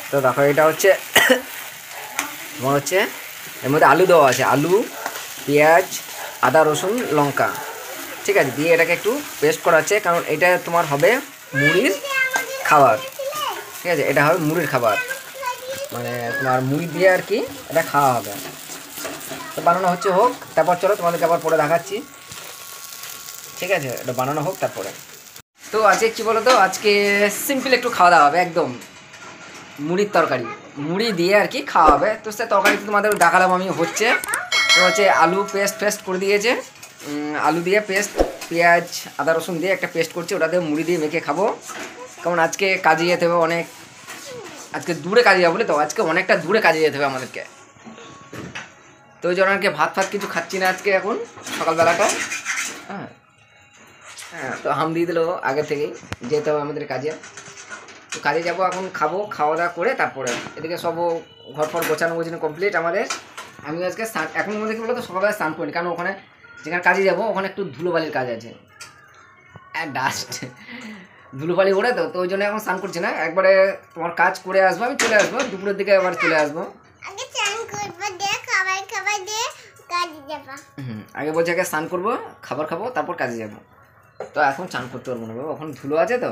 তো দেখো এটা হচ্ছে তোমার হচ্ছে এর মধ্যে আলু দেওয়া আছে, আলু, পেঁয়াজ, আদা, রসুন, লঙ্কা, ঠিক আছে, দিয়ে এটাকে একটু পেস্ট করা হচ্ছে, কারণ এটা তোমার হবে মুড়ির খাবার, ঠিক আছে, এটা হবে মুড়ির খাবার, মানে তোমার মুড়ি দিয়ে আর কি এটা খাওয়া হবে। তো বানানো হচ্ছে, হোক, তারপর চলো তোমাদেরকে আবার পরে দেখাচ্ছি, ঠিক আছে, এটা বানানো হোক তারপরে। তো আজকে কী বলো তো, আজকে সিম্পল একটু খাওয়া দাওয়া হবে, একদম মুড়ির তরকারি, মুড়ি দিয়ে আর কি খাওয়া হবে। তো সে তরকারি তোমাদের দেখালাম আমি, হচ্ছে তো হচ্ছে আলু পেস্ট করে দিয়েছে, আলু দিয়ে পেস্ট, পেঁয়াজ, আদা, রসুন দিয়ে একটা পেস্ট করছে, ওটা দিয়ে মুড়ি দিয়ে মেখে খাবো। কারণ আজকে কাজে যেতে হবে অনেক, আজকে দূরে কাজে যাবো বলে, তো আজকে অনেকটা দূরে কাজে যেতে হবে আমাদেরকে, তো ওই জন্য আর কি ভাত কিছু খাচ্ছি না আজকে এখন সকালবেলাটা। হ্যাঁ হ্যাঁ, তো হাম দিয়ে দিল আগে থেকেই, যেতে হবে আমাদের কাজে, তো কাজে যাবো এখন, খাবো, খাওয়া দাওয়া করে তারপরে এদিকে সব ঘর ফর গোছানো কমপ্লিট আমাদের। আমি আজকে এখন মধ্যে কী বলো তো, সকালবেলা স্নান করিনি, কারণ ওখানে যেখানে কাজে যাবো ওখানে একটু ধুলোবালির কাজ আছে, ডাস্ট ধুলোবালি ওড়ে, তো ওই জন্য এখন স্নান করছি না, একবারে তোমার কাজ করে আসবো, আমি চলে আসবো দুপুরের দিকে, আবার চলে আসবো। আগে বলছি আগে স্নান করবো, খাবার খাবো, তারপর কাজে যাবো। তো এখন স্নান করতে পারবো না বাবা, ওখানে ধুলো আছে, তো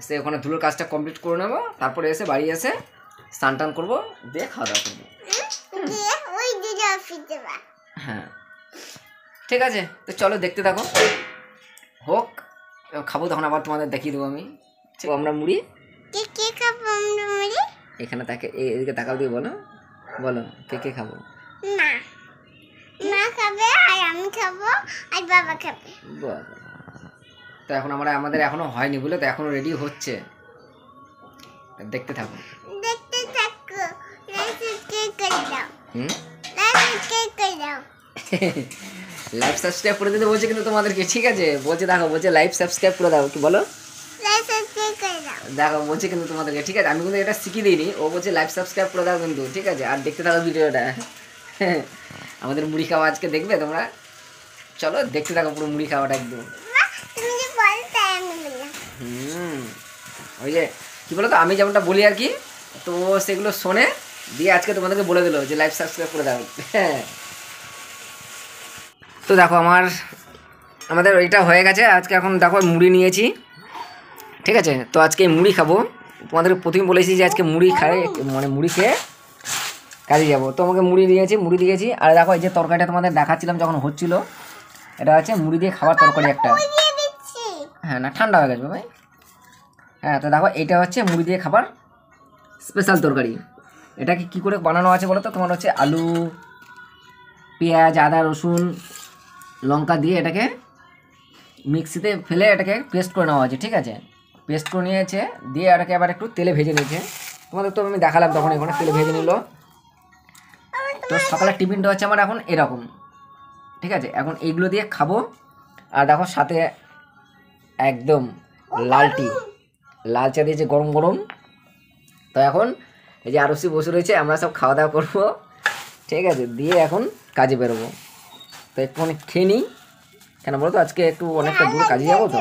সে ওখানে ধুলোর কাজটা কমপ্লিট করে নেবো, তারপরে এসে বাড়ি এসে স্নান টান করবো, দিয়ে খাওয়া দাওয়া করবো। হ্যাঁ ঠিক আছে, তো চলো দেখতে থাকো, হোক, খাবো তখন আবার তোমাদের দেখিয়ে দেবো আমি। আমরা মুড়ি এখানে তাকে এদিকে তাকাও দিয়ে বলো, বলো কে কে খাবো? মা খাবে, আর আমি খাবো, আর বাবা খাবে। তো এখন আমাদের এখনো হয়নি বলে, তো এখনো রেডি হচ্ছে, দেখতে থাকো। লাইভ সাবস্ক্রাইব করে দিতে বলছে কিন্তু তোমাদেরকে, ঠিক আছে, বলছে দেখো, বলছে লাইভ সাবস্ক্রাইব করে দাও, কি বলো, দেখো বলছে কিন্তু তোমাদেরকে, ঠিক আছে, আমি কিন্তু এটা শিখিয়ে দিইনি, ও বলছে লাইভ সাবস্ক্রাইব করে দাও কিন্তু, ঠিক আছে, আর দেখতে থাকো ভিডিওটা। আমাদের মুড়ি খাওয়া আজকে দেখবে তোমরা, চলো দেখতে থাকো পুরো মুড়ি খাওয়াটা একদম। ওই যে কী বলো তো, আমি যেমনটা বলি আর কি, তো সেগুলো শোনে, দিয়ে আজকে তোমাদেরকে বলে দিল যে লাইভ সাবস্ক্রাইব করে দাও। হ্যাঁ, তো দেখো আমাদের ওইটা হয়ে গেছে, আজকে এখন দেখো মুড়ি নিয়েছি, ঠিক আছে, তো আজকে মুড়ি খাবো, তোমাদের প্রথমে বলেছি যে আজকে মুড়ি খাই, মানে মুড়ি খেয়ে কাজে যাবো, তো আমাকে মুড়ি দিয়েছি, আর দেখো এই যে তরকারিটা তোমাদের দেখাচ্ছিলাম যখন হচ্ছিল, এটা হচ্ছে মুড়ি দিয়ে খাবার তরকারি একটা, হ্যাঁ না ঠান্ডা হয়ে গেছে ভাই, হ্যাঁ, তো দেখো এইটা হচ্ছে মুড়ি দিয়ে খাবার স্পেশাল তরকারি। এটাকে কী করে বানানো আছে বলো তো, তোমার হচ্ছে আলু, পেঁয়াজ, আদা, রসুন, লঙ্কা দিয়ে এটাকে মিক্সিতে ফেলে এটাকে পেস্ট করে নেওয়া আছে, ঠিক আছে, পেস্ট করে নিয়েছে, দিয়ে এটাকে আবার একটু তেলে ভেজে নিয়েছে, তোমাদের তো আমি দেখালাম তখন, এখানে তেলে ভেজে নিল। তো সকালের টিফিনটা হচ্ছে আমার এখন এরকম, ঠিক আছে, এখন এইগুলো দিয়ে খাবো, আর দেখো সাথে একদম লাল চা দিয়েছে গরম গরম। তো এখন এই যে আরসি বসে রয়েছে, আমরা সব খাওয়া দাওয়া করবো, ঠিক আছে, দিয়ে এখন কাজে বেরোবো, তো একটু অনেক খেয়ে নিই, কেন বলো তো আজকে একটু অনেকটা দূরে কাজে যাবো, তো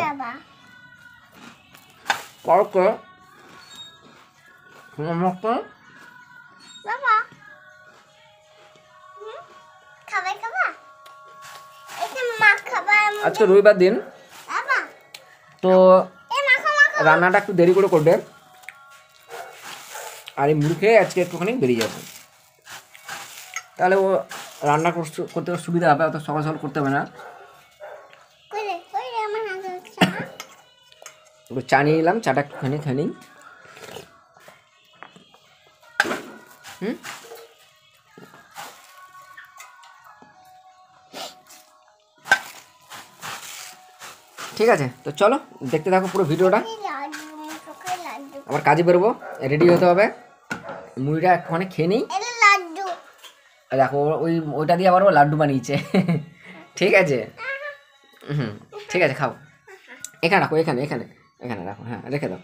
আজকে রবিবার দিন, তো রান্নাটা একটু দেরি করে করবে, আর এই মুড়ি খেয়ে আজকে একটুখানি বেরিয়ে যাবো, তাহলে ও রান্না করতে সুবিধা হবে, অত সকাল সকাল করতে হবে না। চা নিয়ে নিলাম, চাটা একটুখানি খেয়ে নিই। ঠিক আছে, তো চলো দেখতে থাকো পুরো ভিডিওটা, আবার কাজে বেরোবো, রেডি হতে হবে, মুড়িটা একটুখানি খেয়ে নিই। দেখো ওইটা দিয়ে আবার ও লাড্ডু বানিয়েছে। ঠিক আছে, ঠিক আছে, খাও, এখানে রাখো, এখানে রাখো, হ্যাঁ রেখে দাও,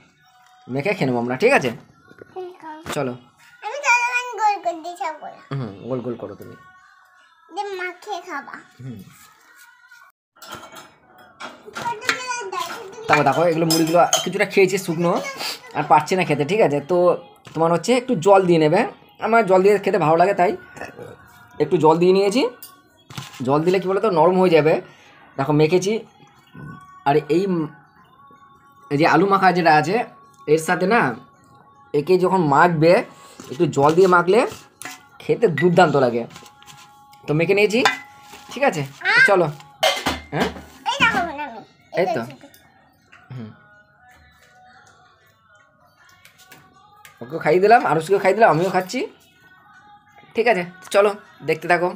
মেখে খেয়ে নেবো আমরা, ঠিক আছে, চলো। গোল গোল করো তুমি, তারপর দেখো এগুলো মুড়িগুলো কিছুটা খেয়েছি শুকনো, আর পারছে না খেতে, ঠিক আছে। তো তোমার হচ্ছে একটু জল দিয়ে নেবে, আমার জল দিয়ে খেতে ভালো লাগে তাই একটু জল দিয়ে নিয়েছি। জল দিলে কী বলো তো নরম হয়ে যাবে। দেখো মেখেছি, আর এই যে আলু মাখা যেটা আছে এর সাথে না একে যখন মাখবে একটু জল দিয়ে মাখলে খেতে দুর্দান্ত লাগে। তো মেখে নিয়েছি, ঠিক আছে, চলো। হ্যাঁ এই তো ওকেও খাইয়ে দিলাম, আরুষকেও খাইয়ে দিলাম, আমিও খাচ্ছি, ঠিক আছে। চলো দেখতে থাকো।